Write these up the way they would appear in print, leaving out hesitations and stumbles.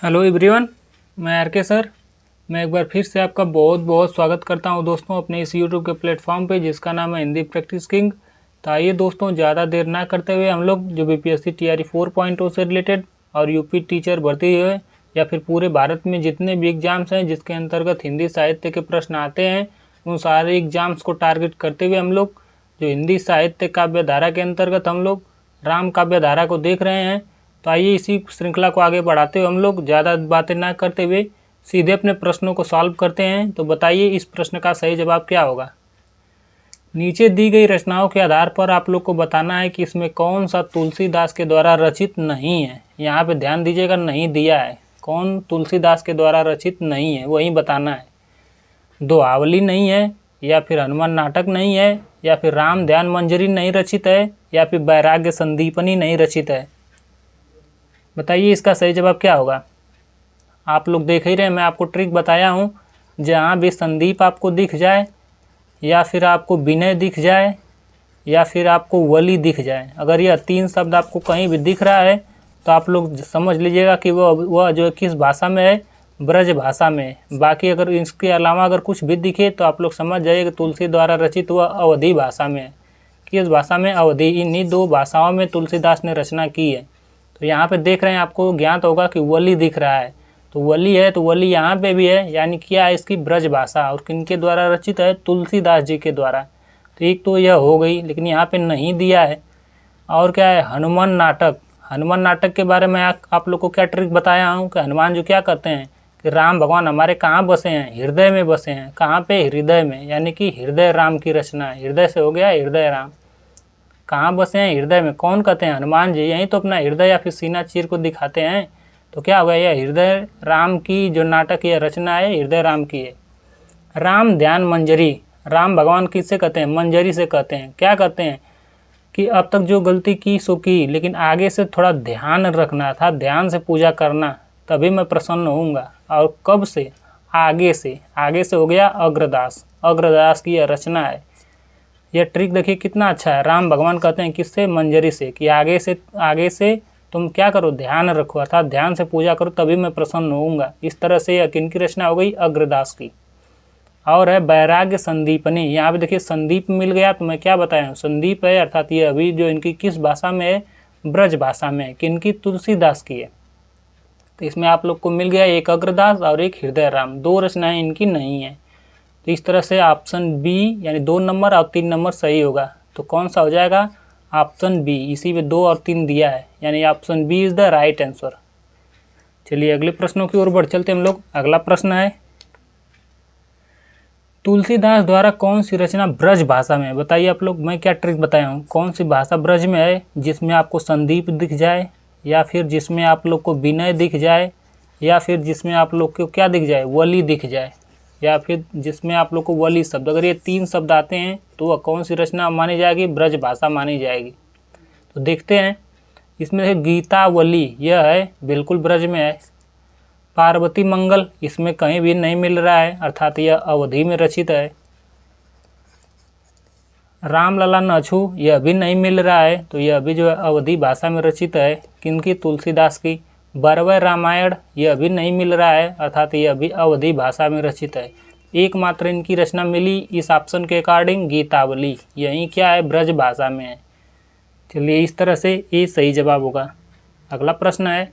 Hello everyone, मैं are के sir. मैं एक बार फिर से आपका बहुत बहुत स्वागत करता हूं दोस्तों अपने इस यूट्यूब के प्लेटफॉर्म पे जिसका नाम है हिंदी प्रैक्टिस किंग। तो आइए दोस्तों, ज़्यादा देर ना करते हुए हम लोग जो बीपीएससी टीआरई 4.0 से रिलेटेड और यूपी टीचर भर्ती है या फिर पूरे भारत में जितने भी एग्ज़ाम्स हैं जिसके अंतर्गत हिंदी साहित्य के प्रश्न आते हैं, उन सारे एग्ज़ाम्स को टारगेट करते हुए हम लोग जो हिंदी साहित्य काव्य धारा के अंतर्गत हम लोग राम काव्य धारा को देख रहे हैं। तो आइए इसी श्रृंखला को आगे बढ़ाते हुए हम लोग ज़्यादा बातें ना करते हुए सीधे अपने प्रश्नों को सॉल्व करते हैं। तो बताइए इस प्रश्न का सही जवाब क्या होगा। नीचे दी गई रचनाओं के आधार पर आप लोग को बताना है कि इसमें कौन सा तुलसीदास के द्वारा रचित नहीं है। यहाँ पे ध्यान दीजिएगा, नहीं दिया है, कौन तुलसीदास के द्वारा रचित नहीं है वही बताना है। दोहावली नहीं है, या फिर हनुमान नाटक नहीं है, या फिर राम ध्यान मंजरी नहीं रचित है, या फिर वैराग्य संदीपनी नहीं रचित है। बताइए इसका सही जवाब क्या होगा। आप लोग देख ही रहे हैं, मैं आपको ट्रिक बताया हूँ। जहाँ भी संदीप आपको दिख जाए, या फिर आपको विनय दिख जाए, या फिर आपको वली दिख जाए, अगर यह तीन शब्द आपको कहीं भी दिख रहा है तो आप लोग समझ लीजिएगा कि वह जो किस भाषा में है, ब्रज भाषा में है। बाकी अगर इसके अलावा अगर कुछ भी दिखे तो आप लोग समझ जाइए कि तुलसी द्वारा रचित वह अवधी भाषा में है। किस भाषा में? अवधी। इन्हीं दो भाषाओं में तुलसीदास ने रचना की है। तो यहाँ पे देख रहे हैं, आपको ज्ञात होगा कि वली दिख रहा है, तो वली है, तो वली यहाँ पे भी है, यानी क्या है इसकी ब्रज भाषा। और किनके द्वारा रचित है? तुलसीदास जी के द्वारा। तो एक तो यह हो गई, लेकिन यहाँ पे नहीं दिया है। और क्या है? हनुमान नाटक। हनुमान नाटक के बारे में आप लोग को क्या ट्रिक बताया हूँ कि हनुमान जो क्या करते हैं कि राम भगवान हमारे कहाँ बसे हैं? हृदय में बसे हैं। कहाँ पे? हृदय में, यानी कि हृदय राम की रचना है। हृदय से हो गया हृदय राम। कहाँ बसे हैं? हृदय में। कौन कहते हैं? हनुमान जी। यहीं तो अपना हृदय या फिर सीना चीर को दिखाते हैं। तो क्या होगा? यह हृदय राम की जो नाटक या रचना है, हृदय राम की है। राम ध्यान मंजरी। राम भगवान किससे कहते हैं? मंजरी से कहते हैं। क्या कहते हैं कि अब तक जो गलती की सो की, लेकिन आगे से थोड़ा ध्यान रखना था, ध्यान से पूजा करना, तभी मैं प्रसन्न होऊंगा। और कब से? आगे से। आगे से हो गया अग्रदास। अग्रदास की यह रचना है। यह ट्रिक देखिए कितना अच्छा है। राम भगवान कहते हैं किससे? मंजरी से, कि आगे से तुम क्या करो? ध्यान रखो, अर्थात ध्यान से पूजा करो, तभी मैं प्रसन्न होऊंगा। इस तरह से यह किनकी रचना हो गई? अग्रदास की। और है वैराग्य संदीपनी। यहाँ पे देखिए संदीप मिल गया, तो मैं क्या बताया हूँ? संदीप है, अर्थात ये अभी जो इनकी किस भाषा में है? ब्रज भाषा में है। किनकी? तुलसीदास की है। तो इसमें आप लोग को मिल गया एक अग्रदास और एक हृदय राम। दो रचनाएं इनकी नहीं है। तो इस तरह से ऑप्शन बी, यानी 2 नंबर और 3 नंबर सही होगा। तो कौन सा हो जाएगा? Option B. इसी में 2 और 3 दिया है, यानी option B is the right answer. चलिए अगले प्रश्नों की ओर बढ़ चलते हम लोग। अगला प्रश्न है, तुलसीदास द्वारा कौन सी रचना ब्रज भाषा में है? बताइए आप लोग, मैं क्या ट्रिक बताया हूँ। कौन सी भाषा ब्रज में है जिसमें आपको संदीप दिख जाए, या फिर जिसमें आप लोग को विनय दिख जाए, या फिर जिसमें आप लोग को क्या दिख जाए? वली दिख जाए, या फिर जिसमें आप लोग को वली शब्द। अगर ये 3 शब्द आते हैं तो वह कौन सी रचना मानी जाएगी? ब्रज भाषा मानी जाएगी। तो देखते हैं, इसमें है गीतावली, यह है बिल्कुल ब्रज में है। पार्वती मंगल इसमें कहीं भी नहीं मिल रहा है, अर्थात यह अवधी में रचित है। रामलला नछू यह भी नहीं मिल रहा है, तो यह भी जो है अवधी भाषा में रचित है। किनकी? तुलसीदास की। बरवय रामायण यह भी नहीं मिल रहा है, अर्थात यह भी अवधी भाषा में रचित है। एकमात्र इनकी रचना मिली इस ऑप्शन के अकॉर्डिंग गीतावली, यही क्या है? ब्रज भाषा में है। चलिए इस तरह से ये सही जवाब होगा। अगला प्रश्न है,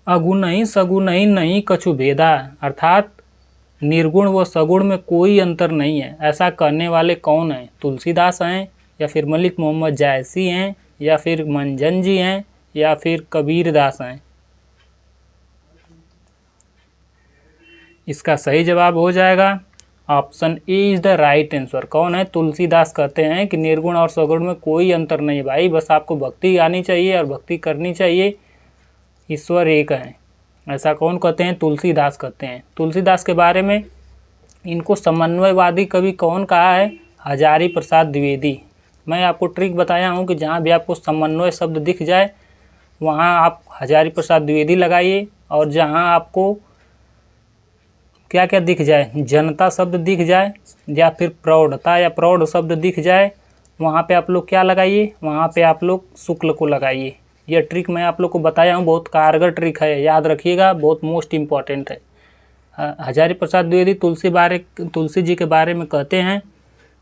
अगुणहि सगुणहि नहीं कछु भेदा, अर्थात निर्गुण व सगुण में कोई अंतर नहीं है, ऐसा कहने वाले कौन हैं? तुलसीदास हैं, या फिर मलिक मोहम्मद जायसी हैं, या फिर मंजन जी हैं, या फिर कबीरदास हैं? इसका सही जवाब हो जाएगा option A is the right answer. कौन है? तुलसीदास कहते हैं कि निर्गुण और सगुण में कोई अंतर नहीं है भाई, बस आपको भक्ति आनी चाहिए और भक्ति करनी चाहिए, ईश्वर एक है। ऐसा कौन कहते हैं? तुलसीदास कहते हैं। तुलसीदास के बारे में इनको समन्वयवादी कवि कौन कहा है? हजारी प्रसाद द्विवेदी। मैं आपको ट्रिक बताया हूँ कि जहाँ भी आपको समन्वय शब्द दिख जाए वहाँ आप हजारी प्रसाद द्विवेदी लगाइए, और जहाँ आपको क्या क्या दिख जाए? जनता शब्द दिख जाए, या फिर प्रौढ़ता या प्रौढ़ शब्द दिख जाए, वहाँ पे आप लोग क्या लगाइए? वहाँ पे आप लोग शुक्ल को लगाइए। यह ट्रिक मैं आप लोग को बताया हूँ, बहुत कारगर ट्रिक है, याद रखिएगा, बहुत मोस्ट इम्पॉर्टेंट है। हजारी प्रसाद द्विवेदी तुलसी जी के बारे में कहते हैं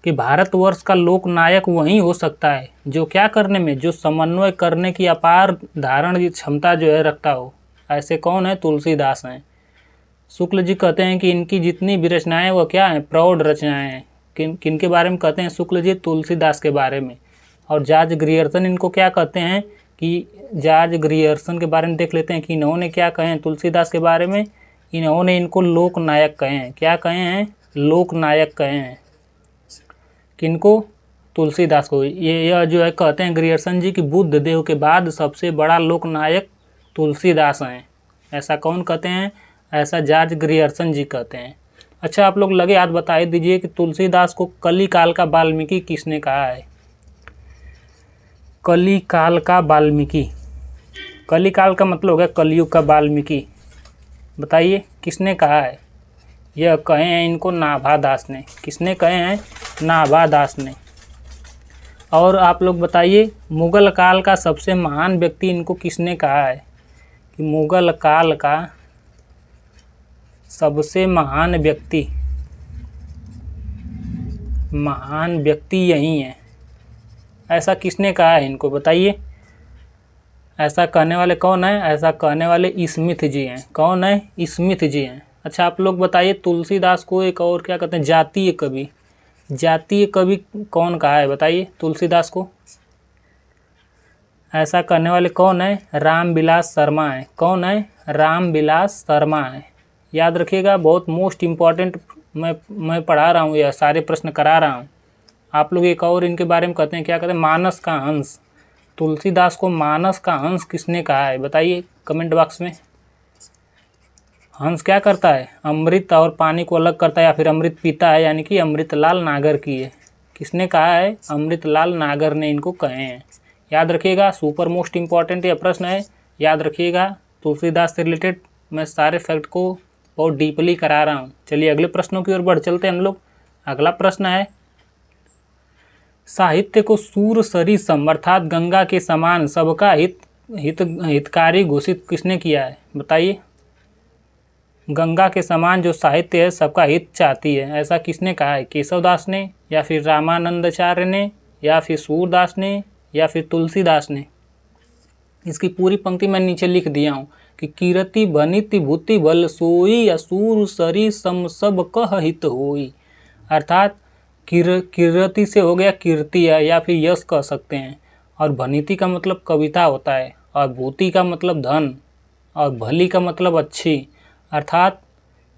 कि भारतवर्ष का लोकनायक वही हो सकता है जो क्या करने में, जो समन्वय करने की अपार धारण की क्षमता जो है रखता हो। ऐसे कौन है? तुलसीदास हैं। शुक्ल जी कहते हैं कि इनकी जितनी भी रचनाएँ वह क्या हैं? प्रौढ़ रचनाएँ हैं। किन के बारे में कहते हैं शुक्ल जी? तुलसीदास के बारे में। और जॉर्ज ग्रियर्सन इनको क्या कहते हैं कि जॉर्ज ग्रियर्सन के बारे में देख लेते हैं कि इन्होंने क्या कहे हैं तुलसीदास के बारे में। इन्होंने इनको लोकनायक कहे हैं। क्या कहे हैं? लोकनायक कहे हैं। किनको? तुलसीदास को। यह जो है कहते हैं ग्रियर्सन जी की बुद्ध देव के बाद सबसे बड़ा लोकनायक तुलसीदास हैं। ऐसा कौन कहते हैं? ऐसा जॉर्ज ग्रियर्सन जी कहते हैं। अच्छा, आप लोग लगे हाथ बता ही दीजिए कि तुलसीदास को कली काल का वाल्मीकि किसने कहा है? कली काल का वाल्मीकि। कली काल का मतलब हो गया कलयुग का वाल्मीकि। बताइए किसने कहा है? यह कहे हैं इनको नाभादास ने। किसने कहे हैं? नाभादास ने। और आप लोग बताइए मुगल काल का सबसे महान व्यक्ति इनको किसने कहा है कि मुगल काल का सबसे महान व्यक्ति यही है? ऐसा किसने कहा है इनको? बताइए। ऐसा कहने वाले कौन है? ऐसा कहने वाले स्मिथ जी हैं। कौन है? स्मिथ जी हैं। अच्छा, आप लोग बताइए तुलसीदास को एक और क्या कहते हैं? जातीय कवि। जातीय कवि कौन कहा है? बताइए तुलसीदास को। ऐसा करने वाले कौन है? रामविलास शर्मा है। कौन है? रामविलास शर्मा है। याद रखिएगा, बहुत मोस्ट इम्पॉर्टेंट मैं पढ़ा रहा हूँ, यह सारे प्रश्न करा रहा हूँ। आप लोग एक और इनके बारे में कहते हैं, क्या कहते हैं? मानस का हंस। तुलसीदास को मानस का हंस किसने कहा है? बताइए कमेंट बॉक्स में। हंस क्या करता है? अमृत और पानी को अलग करता है, या फिर अमृत पीता है, यानी कि अमृतलाल नागर की है। किसने कहा है? अमृतलाल नागर ने इनको कहे हैं। याद रखिएगा, सुपर मोस्ट इम्पॉर्टेंट यह प्रश्न है, याद रखिएगा। तुलसीदास से रिलेटेड मैं सारे फैक्ट को बहुत डीपली करा रहा हूँ। चलिए अगले प्रश्नों की ओर बढ़ चलते हैं हम लोग। अगला प्रश्न है, साहित्य को सूर सरिसम अर्थात गंगा के समान सबका हितकारी घोषित किसने किया है? बताइए। गंगा के समान जो साहित्य है सबका हित चाहती है, ऐसा किसने कहा है? केशवदास ने, या फिर रामानंदाचार्य ने, या फिर सूरदास ने, या फिर तुलसीदास ने? इसकी पूरी पंक्ति मैं नीचे लिख दिया हूँ कि कीरति बनिति भूति बल सोई, असुर सरी सम सब कह हित होई। अर्थात कीरति से हो गया कीर्ति है, या फिर यश कह सकते हैं। और भनिति का मतलब कविता होता है, और भूति का मतलब धन, और भली का मतलब अच्छी। अर्थात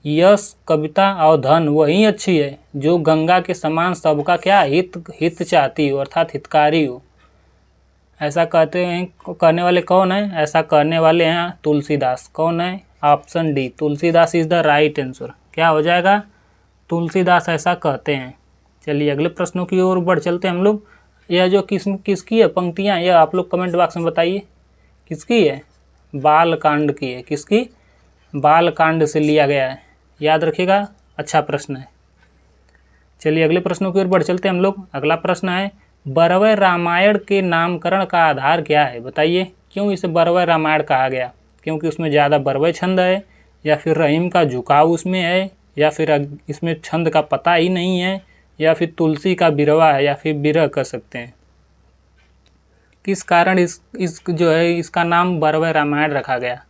यश, कविता और धन वही अच्छी है जो गंगा के समान सबका क्या हित चाहती हो, अर्थात हितकारी हो। ऐसा कहते हैं, कहने वाले कौन है? ऐसा कहने वाले हैं तुलसीदास। कौन है? Option D, Tulsidas is the right answer. क्या हो जाएगा? तुलसीदास ऐसा कहते हैं। चलिए अगले प्रश्नों की ओर बढ़ चलते हैं हम लोग। यह जो किसकी है पंक्तियाँ, यह आप लोग कमेंट बॉक्स में बताइए किसकी है? बालकांड की है। किसकी? बालकांड से लिया गया है। याद रखिएगा, अच्छा प्रश्न है। चलिए अगले प्रश्नों की ओर बढ़ चलते हैं हम लोग। अगला प्रश्न है, बरवय रामायण के नामकरण का आधार क्या है? बताइए क्यों इसे बरवय रामायण कहा गया? क्योंकि उसमें ज़्यादा बरवय छंद है, या फिर रहीम का झुकाव उसमें है, या फिर इसमें छंद का पता ही नहीं है, या फिर तुलसी का बिरवा है, या फिर बिरह कर सकते हैं। किस कारण इस जो है इसका नाम बरवय रामायण रखा गया?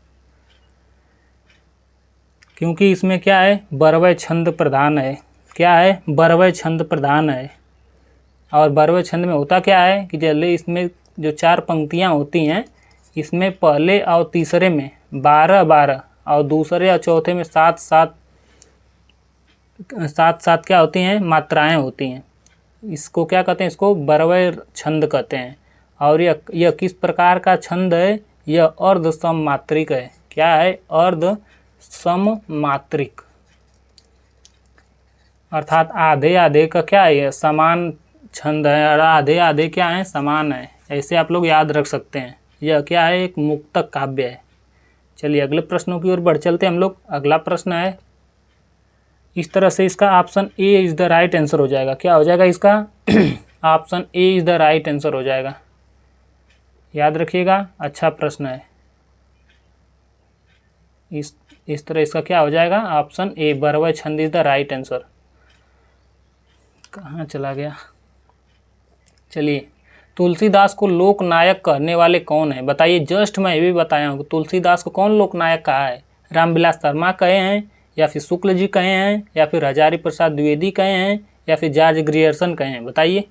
क्योंकि इसमें क्या है? बरवय छंद प्रधान है। क्या है? बरवय छंद प्रधान है। और बरवय छंद में होता क्या है कि जल्दी इसमें जो 4 पंक्तियाँ होती हैं, इसमें पहले और तीसरे में 12-12 और दूसरे और चौथे में 7-7 क्या होती हैं? मात्राएं होती हैं। इसको क्या कहते हैं? इसको बरवय छंद कहते हैं। और यह किस प्रकार का छंद है? यह अर्ध सममात्रिक है। क्या है? अर्ध सममात्रिक, अर्थात आधे आधे का क्या है? समान छंद है, और आधे आधे क्या है? समान है। ऐसे आप लोग याद रख सकते हैं। यह क्या है? एक मुक्तक काव्य है। चलिए अगले प्रश्नों की ओर बढ़ चलते हैं हम लोग। अगला प्रश्न है, इस तरह से इसका option A is the right answer हो जाएगा। क्या हो जाएगा इसका? Option A is the right answer हो जाएगा। याद रखिएगा, अच्छा प्रश्न है। इस तरह इसका क्या हो जाएगा, ऑप्शन ए बरवय छंद इज द राइट आंसर। कहाँ चला गया, चलिए। तुलसीदास को लोक नायक कहने वाले कौन है, बताइए। जस्ट मैं ये भी बताया हूँ कि तुलसीदास को कौन लोक नायक कहा है। रामविलास शर्मा कहे हैं, या फिर शुक्ल जी कहे हैं, या फिर हजारी प्रसाद द्विवेदी कहे हैं, या फिर जॉर्ज ग्रियर्सन कहे हैं, बताइए।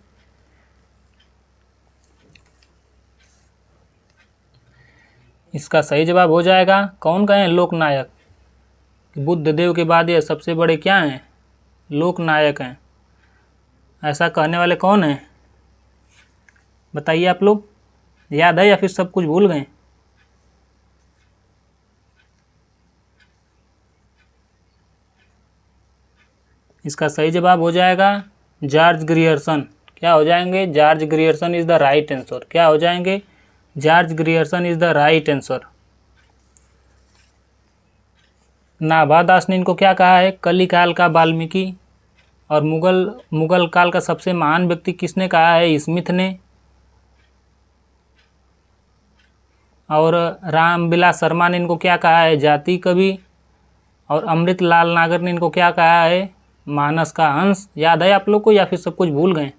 इसका सही जवाब हो जाएगा, कौन कहे हैं लोक नायक। बुद्ध देव के बाद ये सबसे बड़े क्या हैं, लोक नायक हैं। ऐसा कहने वाले कौन हैं, बताइए आप लोग। याद है या फिर सब कुछ भूल गए। इसका सही जवाब हो जाएगा जॉर्ज ग्रियर्सन। क्या हो जाएंगे, George Grierson is the right answer. क्या हो जाएंगे, George Grierson is the right answer. Nabha Das ने इनको क्या कहा है, कलिकाल का वाल्मीकि। और मुगल काल का सबसे महान व्यक्ति किसने कहा है, स्मिथ ने। और रामविलास शर्मा ने इनको क्या कहा है, जाति कवि। और अमृत लाल नागर ने इनको क्या कहा है, मानस का अंश। याद है आप लोग को या फिर सब कुछ भूल गए।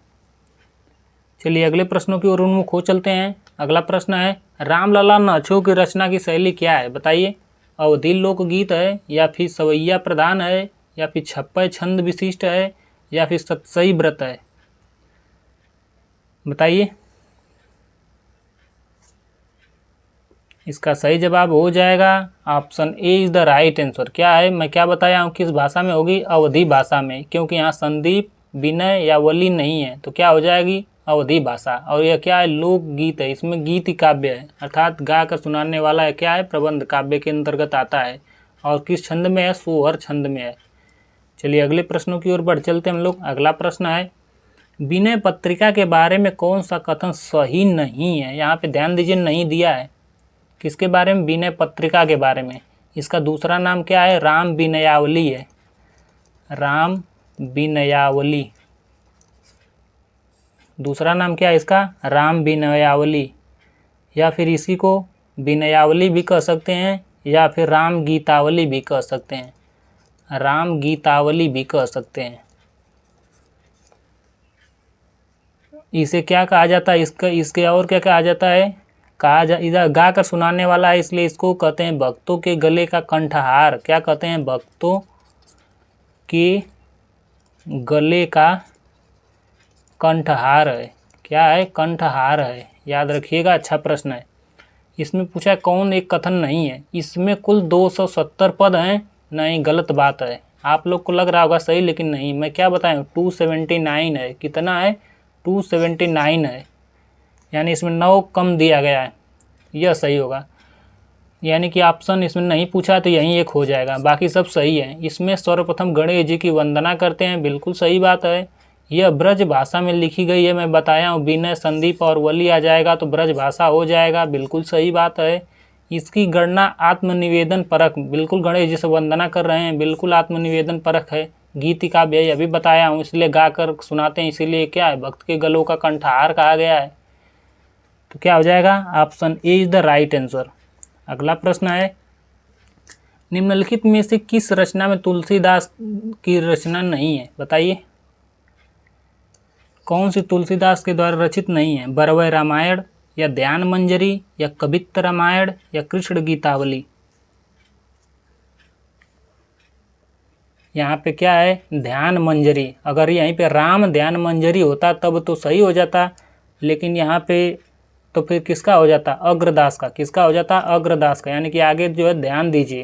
चलिए अगले प्रश्नों की ओर उन्मुख हो चलते हैं। अगला प्रश्न है, रामलला नछो की रचना की शैली क्या है, बताइए। अवधि लोकगीत है, या फिर सवैया प्रधान है, या फिर छप्पय छंद विशिष्ट है, या फिर सतसई व्रत है, बताइए। इसका सही जवाब हो जाएगा option A is the right answer. क्या है, मैं क्या बताया हूँ, किस भाषा में होगी, अवधि भाषा में। क्योंकि यहाँ संदीप, विनय या वली नहीं है, तो क्या हो जाएगी, अवधि भाषा। और यह क्या है, लोक गीत है, इसमें गीत ही काव्य है, अर्थात गा कर सुनाने वाला है, क्या है, प्रबंध काव्य के अंतर्गत आता है। और किस छंद में है, सोहर छंद में है। चलिए अगले प्रश्नों की ओर बढ़ चलते हैं हम लोग। अगला प्रश्न है, विनय पत्रिका के बारे में कौन सा कथन सही नहीं है। यहाँ पे ध्यान दीजिए, नहीं दिया है। किसके बारे में, विनय पत्रिका के बारे में। इसका दूसरा नाम क्या है, राम विनयावली है, राम विनयावली। दूसरा नाम क्या है इसका, राम विनयावली। या फिर इसी को विनयावली भी कह सकते हैं, या फिर राम गीतावली भी कह सकते हैं, राम गीतावली भी कह सकते हैं। इसे क्या कहा जाता है, इसके और क्या कहा जाता है, इधर गा कर सुनाने वाला है, इसलिए इसको कहते हैं भक्तों के गले का कंठहार। क्या कहते हैं, भक्तों के गले का कंठहार है। क्या है, कंठहार है, याद रखिएगा, अच्छा प्रश्न है। इसमें पूछा कौन एक कथन नहीं है। इसमें कुल 270 पद हैं, नहीं गलत बात है। आप लोग को लग रहा होगा सही, लेकिन नहीं। मैं क्या बताऊँ, 279 है। कितना है, 279 है, यानी इसमें 9 कम दिया गया है, यह सही होगा। यानी कि ऑप्शन इसमें नहीं पूछा तो यहीं एक हो जाएगा, बाकी सब सही है। इसमें सर्वप्रथम गणेश जी की वंदना करते हैं, बिल्कुल सही बात है। यह ब्रज भाषा में लिखी गई है, मैं बताया हूँ। विनय, संदीप और वली आ जाएगा तो ब्रज भाषा हो जाएगा, बिल्कुल सही बात है। इसकी गणना आत्मनिवेदन परक, बिल्कुल गणेश जी से वंदना कर रहे हैं, बिल्कुल आत्मनिवेदन परक है। गीत काव्य अभी बताया हूँ, इसलिए गाकर सुनाते हैं, इसीलिए क्या है, भक्त के गलों का कंठहार कहा गया है। तो क्या हो जाएगा, option A is the right answer. अगला प्रश्न है, निम्नलिखित में से किस रचना में तुलसीदास की रचना नहीं है, बताइए। कौन सी तुलसीदास के द्वारा रचित नहीं है, बरवय रामायण, या ध्यान मंजरी, या कवित्त रामायण, या कृष्ण गीतावली। यहाँ पे क्या है, ध्यान मंजरी। अगर यहीं पे राम ध्यान मंजरी होता तब तो सही हो जाता, लेकिन यहाँ पे तो फिर किसका हो जाता, अग्रदास का। किसका हो जाता, अग्रदास का। यानी कि आगे जो है ध्यान दीजिए,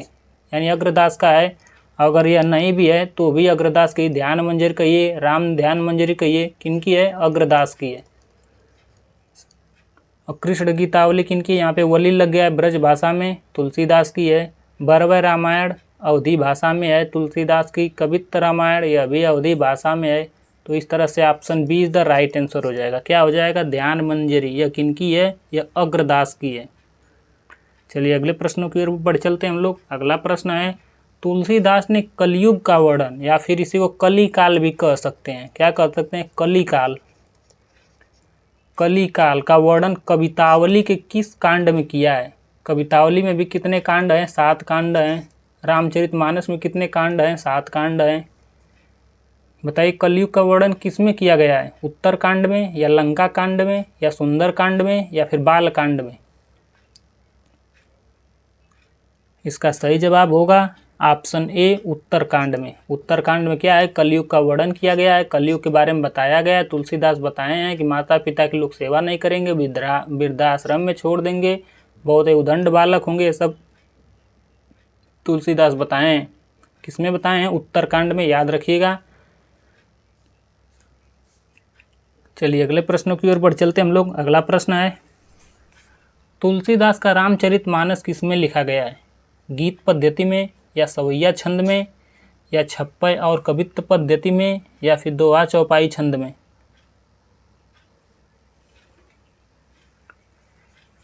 यानी अग्रदास का है। अगर यह नहीं भी है तो भी अग्रदास की। ध्यान मंजरी कहिए, राम ध्यान मंजरी कहिए, किनकी है, अग्रदास की है। और कृष्ण गीतावली किनकी, यहाँ पे वली लग गया है, ब्रज भाषा में, तुलसीदास की है। बरवय रामायण अवधि भाषा में है, तुलसीदास की। कवित्त रामायण यह भी अवधि भाषा में है। तो इस तरह से option B is the right answer हो जाएगा। क्या हो जाएगा, ध्यान मंजरी। यह किनकी है, यह अग्रदास की है। चलिए अगले प्रश्नों की ओर बढ़ चलते हैं हम लोग। अगला प्रश्न है, तुलसीदास ने कलयुग का वर्णन, या फिर इसी को कली काल भी कह सकते हैं, क्या कह सकते हैं, कली काल। कली काल का वर्णन कवितावली के किस कांड में किया है? कवितावली में भी कितने कांड हैं? 7 कांड हैं। रामचरितमानस में कितने कांड हैं? 7 कांड हैं। बताइए कलयुग का वर्णन किस में किया गया है? उत्तर कांड में, या लंका कांड में, या सुंदर कांड में, या फिर बाल कांड में? इसका सही जवाब होगा ऑप्शन ए, उत्तर कांड में। उत्तर कांड में क्या है? कलयुग का वर्णन किया गया है, कलयुग के बारे में बताया गया है। तुलसीदास बताए हैं कि माता पिता की लोग सेवा नहीं करेंगे, वृद्धाश्रम में छोड़ देंगे, बहुत ही उदंड बालक होंगे, ये सब तुलसीदास बताए हैं। किसमें बताए हैं? उत्तर कांड में, याद रखिएगा। चलिए अगले प्रश्नों की ओर बढ़ चलते हम लोग। अगला प्रश्न है, तुलसीदास का रामचरितमानस किसमें लिखा गया है? गीत पद्धति में, या सवैया छंद में, या छप्पय और कवित्त पद्धति में, या फिर दोहा चौपाई छंद में?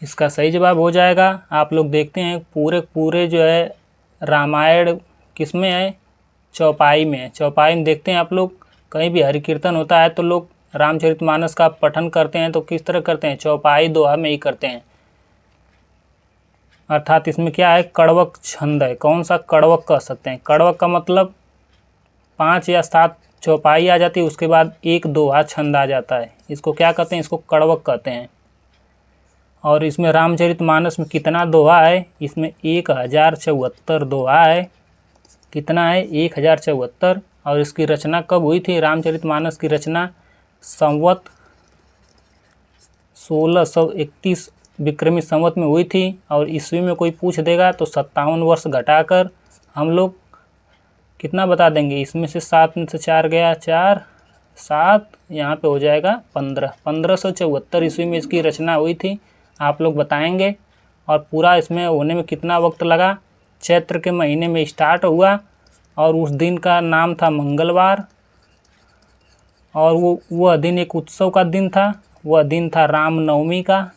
इसका सही जवाब हो जाएगा, आप लोग देखते हैं पूरे जो है रामायण किसमें है? चौपाई में है। चौपाई में देखते हैं आप लोग, कहीं भी हरि कीर्तन होता है तो लोग रामचरितमानस का पठन करते हैं तो किस तरह करते हैं? चौपाई दोहा में ही करते हैं। अर्थात इसमें क्या है? कड़वक छंद है। कौन सा? कड़वक कह सकते हैं। कड़वक का मतलब 5 या 7 चौपाई आ जाती है, उसके बाद एक दोहा छंद आ जाता है। इसको क्या कहते हैं? इसको कड़वक कहते हैं। और इसमें रामचरितमानस में कितना दोहा है? इसमें 1074 दोहा है। कितना है? 1074। और इसकी रचना कब हुई थी? रामचरितमानस की रचना संवत 1631 विक्रमी संवत में हुई थी। और ईस्वी में कोई पूछ देगा तो 57 वर्ष घटाकर हम लोग कितना बता देंगे? इसमें से 7 में से 4 गया, 4 7, यहाँ पे हो जाएगा 15। 1574 ईस्वी में इसकी रचना हुई थी, आप लोग बताएंगे। और पूरा इसमें होने में कितना वक्त लगा? चैत्र के महीने में स्टार्ट हुआ और उस दिन का नाम था मंगलवार। और वह दिन एक उत्सव का दिन था, वह दिन था रामनवमी का।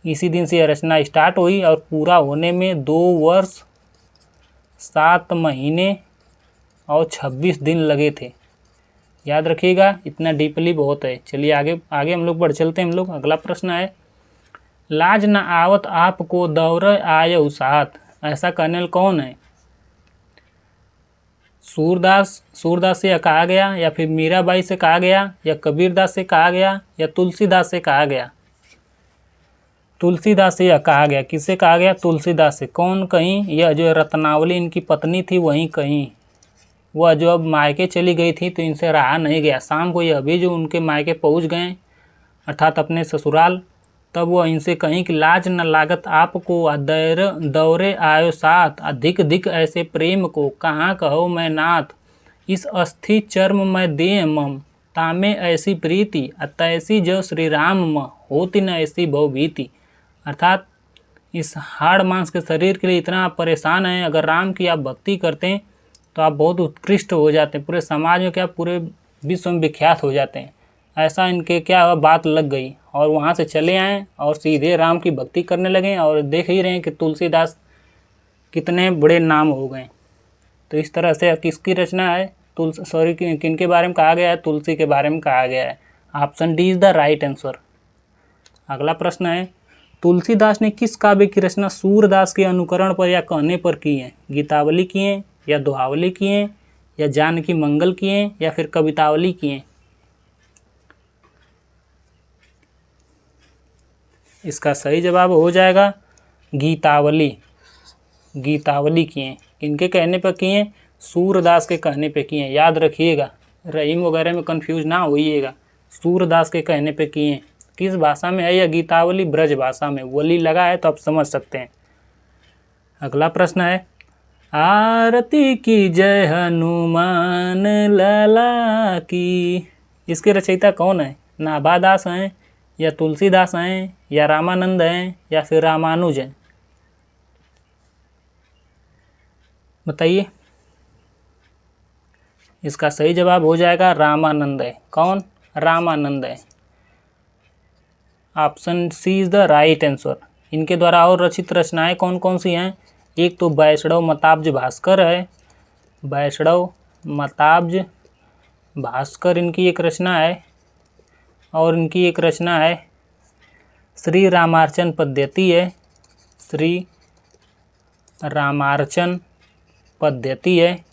इसी दिन से यह रचना स्टार्ट हुई और पूरा होने में 2 वर्ष 7 महीने और 26 दिन लगे थे। याद रखिएगा, इतना डीपली बहुत है। चलिए आगे हम लोग बढ़ चलते हैं। हम लोग अगला प्रश्न है, लाज न आवत आपको दौरे आयउ साथ, ऐसा कहने वाला कौन है? सूरदास से कहा गया, या फिर मीराबाई से कहा गया, या कबीरदास से कहा गया, या तुलसीदास से कहा गया? तुलसीदास से यह कहा गया। किससे कहा गया? तुलसीदास से। कौन कहीं? यह जो रत्नावली इनकी पत्नी थी वहीं कहीं। वह जो अब मायके चली गई थी तो इनसे रहा नहीं गया। शाम को यह भी जो उनके मायके पहुंच गए, अर्थात अपने ससुराल, तब वह इनसे कहीं कि लाज न लागत आपको दौरे आयो साथ, अधिक धिक ऐसे प्रेम को कहाँ कहो मैं नाथ, इस अस्थि चर्म मैं देह मम, तामे ऐसी प्रीति अतैसी जो श्री राम म, होती न ऐसी भवभीति। अर्थात इस हाड़ मांस के शरीर के लिए इतना आप परेशान हैं, अगर राम की आप भक्ति करते हैं तो आप बहुत उत्कृष्ट हो जाते हैं, पूरे समाज में क्या पूरे विश्व में विख्यात हो जाते हैं। ऐसा इनके क्या बात लग गई और वहाँ से चले आए और सीधे राम की भक्ति करने लगे। और देख ही रहे हैं कि तुलसीदास कितने बड़े नाम हो गए। तो इस तरह से किसकी रचना है? किनके बारे में कहा गया है? तुलसी के बारे में कहा गया है। Option D is the right answer. अगला प्रश्न है, तुलसीदास ने किस काव्य की रचना सूरदास के अनुकरण पर या कहने पर की है? गीतावली की है, या दोहावली की है, या जानकी मंगल की है, या फिर कवितावली की है? इसका सही जवाब हो जाएगा गीतावली। गीतावली की हैं। इनके कहने पर की हैं? सूरदास के कहने पे की हैं। याद रखिएगा, रहीम वगैरह में कंफ्यूज ना होइएगा। सूरदास के कहने पे की हैं। किस भाषा में है यह गीतावली? ब्रज भाषा में। वली लगा है तो आप समझ सकते हैं। अगला प्रश्न है, आरती की जय हनुमान लला की, इसके रचयिता कौन है? नाभादास हैं, या तुलसीदास हैं, या रामानंद हैं, या फिर रामानुज हैं? बताइए। इसका सही जवाब हो जाएगा रामानंद है। कौन? रामानंद है। Option C is the right answer. इनके द्वारा और रचित रचनाएं कौन कौन सी हैं? एक तो वैष्णव मताब्ज भास्कर है, वैष्णव मताब्ज भास्कर इनकी एक रचना है। और इनकी एक रचना है श्री रामार्चन पद्धति है, श्री रामार्चन पद्धति है।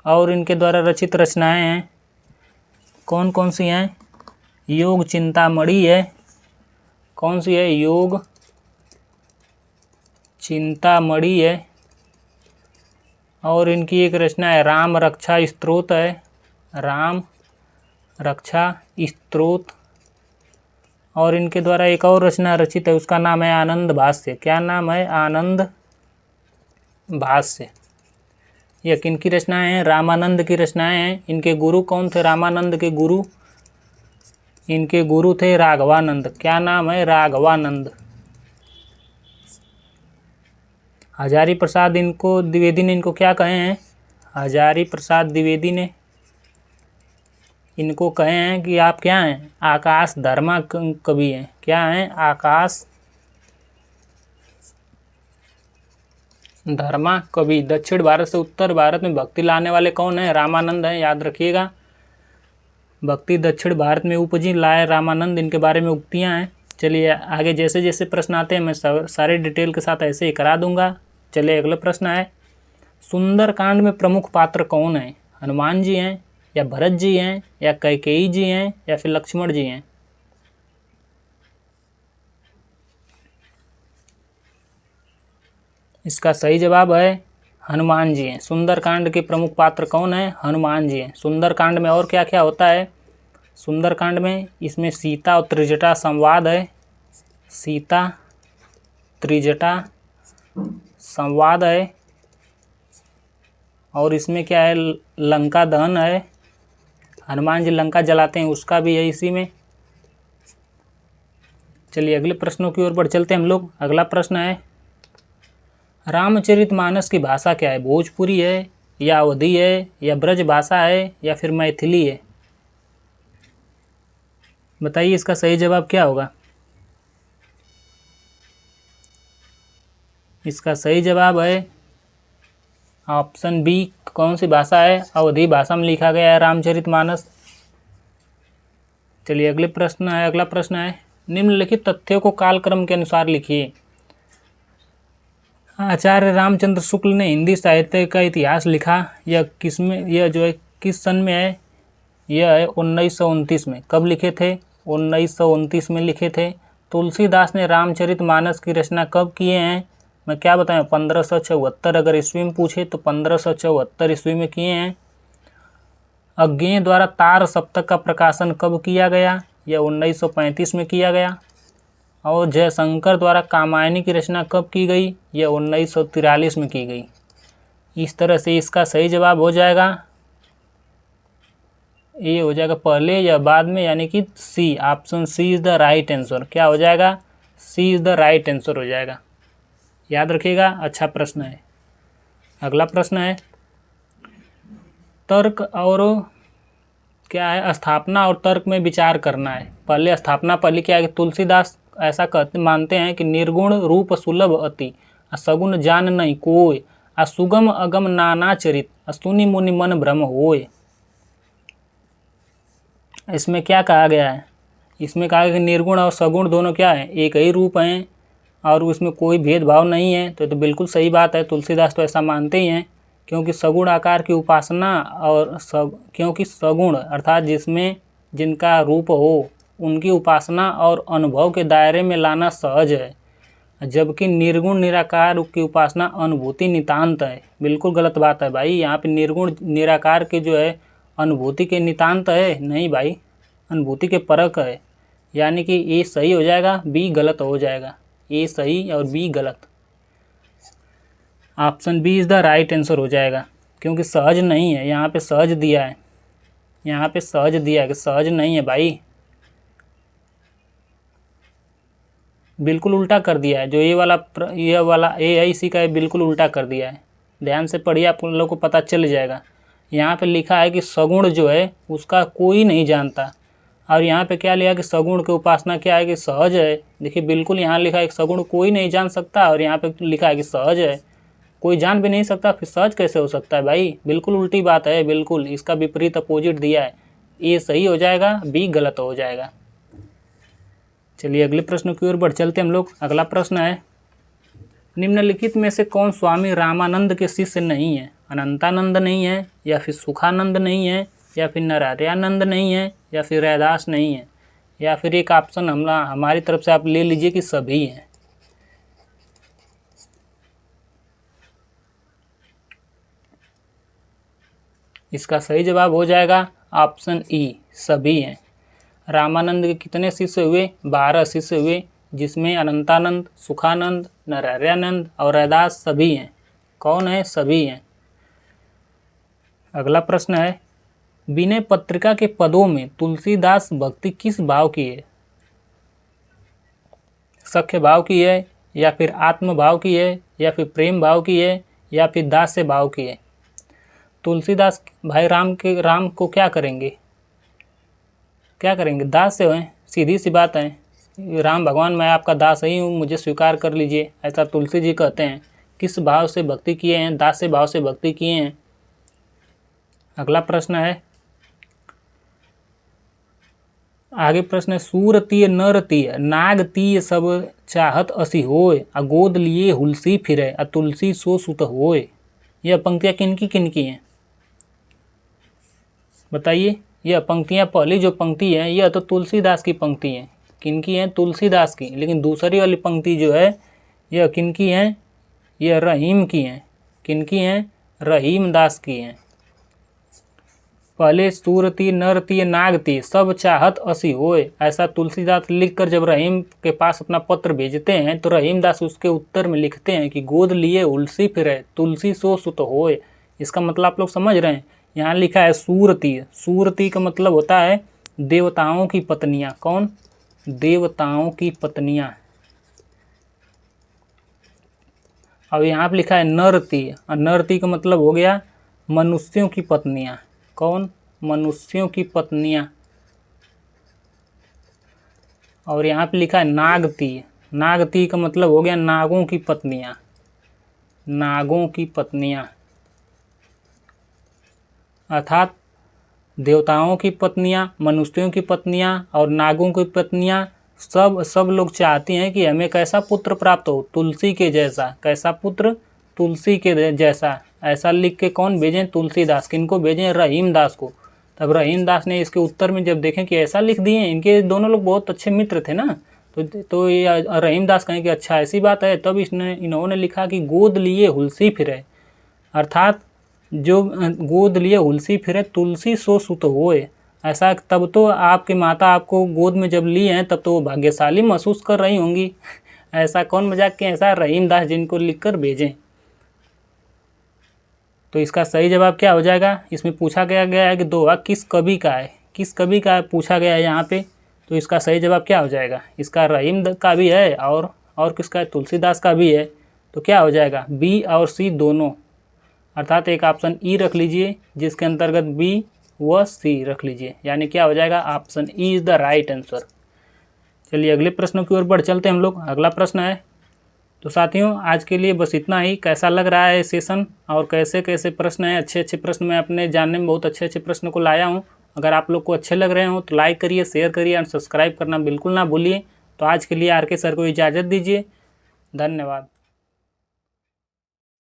और इनके द्वारा रचित रचनाएं हैं, कौन कौन सी हैं? योग चिंतामणि है, कौन सी है? योग चिंतामणि है। और इनकी एक रचना है राम रक्षा स्तोत्र है, राम रक्षा स्तोत्र। और इनके द्वारा एक और रचना रचित है, उसका नाम है आनंद भाष्य। क्या नाम है? आनंद भाष्य। यह किनकी रचनाएं हैं? रामानंद की रचनाएं हैं। इनके गुरु कौन थे? रामानंद के गुरु, इनके गुरु थे राघवानंद। क्या नाम है? राघवानंद। हजारी प्रसाद इनको द्विवेदी ने इनको क्या कहे हैं? हजारी प्रसाद द्विवेदी ने इनको कहे हैं कि आप क्या हैं? आकाश धर्मा कवि हैं। क्या हैं? आकाश धर्मा कवि। दक्षिण भारत से उत्तर भारत में भक्ति लाने वाले कौन है? रामानंद हैं, याद रखिएगा। भक्ति दक्षिण भारत में उपजी लाए रामानंद, इनके बारे में उक्तियां हैं। चलिए आगे जैसे जैसे प्रश्न आते हैं मैं सारे डिटेल के साथ ऐसे ही करा दूंगा। चलिए अगला प्रश्न है, सुंदरकांड में प्रमुख पात्र कौन है? हनुमान जी हैं, या भरत जी हैं, या कैकेयी जी हैं, या फिर लक्ष्मण जी हैं? इसका सही जवाब है हनुमान जी हैं। सुंदरकांड के प्रमुख पात्र कौन है? हनुमान जी हैं। सुंदरकांड में और क्या क्या होता है? सुंदरकांड में इसमें सीता और त्रिजटा संवाद है, सीता त्रिजटा संवाद है। और इसमें क्या है? लंका दहन है, हनुमान जी लंका जलाते हैं, उसका भी है इसी में। चलिए अगले प्रश्नों की ओर बढ़ चलते हैं हम लोग। अगला प्रश्न है, रामचरितमानस की भाषा क्या है? भोजपुरी है, या अवधी है, या ब्रज भाषा है, या फिर मैथिली है? बताइए इसका सही जवाब क्या होगा? इसका सही जवाब है ऑप्शन बी। कौन सी भाषा है? अवधी भाषा में लिखा गया है रामचरितमानस। चलिए अगला प्रश्न है, निम्नलिखित तथ्यों को कालक्रम के अनुसार लिखिए। आचार्य रामचंद्र शुक्ल ने हिंदी साहित्य का इतिहास लिखा, यह किस सन में है? यह है 1929 में। कब लिखे थे? 1929 में लिखे थे। तुलसीदास ने रामचरितमानस की रचना कब किए हैं? मैं क्या बताऊँ, 1574। अगर ईस्वी में पूछे तो 1574 ईस्वी में किए हैं। अज्ञेय द्वारा तार सप्तक का प्रकाशन कब किया गया? यह 1935 में किया गया। और जयशंकर द्वारा कामायनी की रचना कब की गई? यह 1943 में की गई। इस तरह से इसका सही जवाब हो जाएगा, ये हो जाएगा पहले या बाद में, यानी कि C, option C is the right answer. क्या हो जाएगा? C is the right answer हो जाएगा, याद रखिएगा। अच्छा प्रश्न है। अगला प्रश्न है, तर्क और क्या है? स्थापना और तर्क में विचार करना है। पहले स्थापना पहले क्या है? तुलसीदास ऐसा मानते हैं कि निर्गुण रूप सुलभ अति, असगुण जान नहीं कोय, असुगम अगम नाना चरित, असुनि मुनि मन भ्रम होय। इसमें क्या कहा गया है? इसमें कहा गया कि निर्गुण और सगुण दोनों क्या है? एक ही रूप हैं और उसमें कोई भेदभाव नहीं है। तो बिल्कुल सही बात है, तुलसीदास तो ऐसा मानते ही हैं। क्योंकि सगुण आकार की उपासना और क्योंकि सगुण अर्थात जिसमें जिनका रूप हो उनकी उपासना और अनुभव के दायरे में लाना सहज है, जबकि निर्गुण निराकार की उपासना अनुभूति नितांत है। बिल्कुल गलत बात है भाई, यहाँ पे निर्गुण निराकार के जो है अनुभूति के नितांत है, नहीं भाई, अनुभूति के परक है। यानी कि ए सही हो जाएगा, बी गलत हो जाएगा। ए सही और बी गलत। Option B is the right answer हो जाएगा, क्योंकि सहज नहीं है। यहाँ पे सहज दिया है, यहाँ पे सहज दिया है कि सहज नहीं है भाई, बिल्कुल उल्टा कर दिया है। जो ये वाला ए है इसी का बिल्कुल उल्टा कर दिया है। ध्यान से पढ़िए, आप लोग को पता चल जाएगा। यहाँ पे लिखा है कि सगुण जो है उसका कोई नहीं जानता, और यहाँ पे क्या लिखा कि सगुण की उपासना क्या है कि सहज है। देखिए बिल्कुल यहाँ लिखा है कि सगुण कोई नहीं जान सकता, और यहाँ पे लिखा है कि सहज है, कोई जान भी नहीं सकता, फिर सहज कैसे हो सकता है भाई? बिल्कुल उल्टी बात है, बिल्कुल इसका विपरीत अपोजिट दिया है। ए सही हो जाएगा, बी गलत हो जाएगा। चलिए अगले प्रश्न की ओर बढ़ चलते हम लोग। अगला प्रश्न है, निम्नलिखित में से कौन स्वामी रामानंद के शिष्य नहीं है? अनंतानंद नहीं है, या फिर सुखानंद नहीं है, या फिर नरहरियानंद नहीं है, या फिर रैदास नहीं है, या फिर एक ऑप्शन हमारी तरफ से आप ले लीजिए कि सभी हैं। इसका सही जवाब हो जाएगा ऑप्शन ई, सभी हैं। रामानंद के कितने शिष्य हुए? 12 शिष्य हुए, जिसमें अनंतानंद, सुखानंद, नरहरियानंद और रैदास सभी हैं। कौन है? सभी हैं। अगला प्रश्न है, विनय पत्रिका के पदों में तुलसीदास भक्ति किस भाव की है? सख्य भाव की है, या फिर आत्म भाव की है, या फिर प्रेम भाव की है, या फिर दास्य भाव की है? तुलसीदास भाई राम को क्या करेंगे? क्या करेंगे? दास से हैं, सीधी सी बात है। राम भगवान मैं आपका दास ही हूँ, मुझे स्वीकार कर लीजिए, ऐसा तुलसी जी कहते हैं। किस भाव से भक्ति किए हैं? दास्य भाव से भक्ति किए हैं। अगला प्रश्न है, आगे प्रश्न है, सूर तीय नर तीय नाग तीय सब चाहत असी होय, आ गोद लिए हुलसी फिरे, आ तुलसी सो सुत होय। यह पंक्तियाँ किनकी हैं? बताइए। यह पंक्तियाँ, पहली जो पंक्ति है यह तो तुलसीदास की पंक्ति है। किनकी हैं? तुलसीदास की। लेकिन दूसरी वाली पंक्ति जो है यह किनकी हैं? यह रहीम की हैं। किनकी हैं? रहीम दास की हैं। पहले सूरती नरती नागती सब चाहत असी होय, ऐसा तुलसीदास लिखकर जब रहीम के पास अपना पत्र भेजते हैं तो रहीम दास उसके उत्तर में लिखते हैं कि गोद लिए उलसी फिरे, तुलसी सो सुत होय। इसका मतलब आप लोग समझ रहे हैं। यहाँ लिखा है सूरती। सूरती का मतलब होता है देवताओं की पत्नियाँ। कौन? देवताओं की पत्नियाँ। अब यहाँ पे लिखा है नरती, और नरती का मतलब हो गया मनुष्यों की पत्नियाँ। कौन? मनुष्यों की पत्नियाँ। और यहाँ पे लिखा है नागती। नागती का मतलब हो गया नागों की पत्नियाँ। नागों की पत्नियाँ अर्थात देवताओं की पत्नियाँ, मनुष्यों की पत्नियाँ और नागों की पत्नियाँ सब लोग चाहती हैं कि हमें कैसा पुत्र प्राप्त हो? तुलसी के जैसा। कैसा पुत्र? तुलसी के जैसा। ऐसा लिख के कौन भेजें? तुलसीदास। किनको भेजें? रहीम दास को। तब रहीम दास ने इसके उत्तर में जब देखें कि ऐसा लिख दिए, इनके दोनों लोग बहुत अच्छे मित्र थे ना, तो ये रहीम दास कहें कि अच्छा ऐसी बात है, तब इन्होंने लिखा कि गोद लिए हुलसी फिरे, अर्थात जो गोद लिए हुलसी फिरे तुलसी सो सुत होए। ऐसा तब तो आपकी माता आपको गोद में जब ली हैं तब तो वो भाग्यशाली महसूस कर रही होंगी। ऐसा कौन मजाक के? ऐसा रहीम दास जिनको लिखकर भेजें। तो इसका सही जवाब क्या हो जाएगा? इसमें पूछा गया है कि दोहा किस कवि का है? किस कवि का है पूछा गया है यहाँ पे। तो इसका सही जवाब क्या हो जाएगा? इसका रहीम का भी है और किसका है? तुलसीदास का भी है। तो क्या हो जाएगा? बी और सी दोनों, अर्थात एक ऑप्शन ई रख लीजिए जिसके अंतर्गत बी व सी रख लीजिए, यानी क्या हो जाएगा? Option E is the right answer. चलिए अगले प्रश्न की ओर बढ़ चलते हैं हम लोग। अगला प्रश्न है, तो साथियों आज के लिए बस इतना ही। कैसा लग रहा है सेशन और कैसे कैसे प्रश्न हैं? अच्छे प्रश्न मैं अपने जानने में बहुत अच्छे प्रश्न को लाया हूं। अगर आप लोग को अच्छे लग रहे हो तो लाइक करिए, शेयर करिए और सब्सक्राइब करना बिल्कुल ना भूलिए। तो आज के लिए आर के सर को इजाज़त दीजिए। धन्यवाद।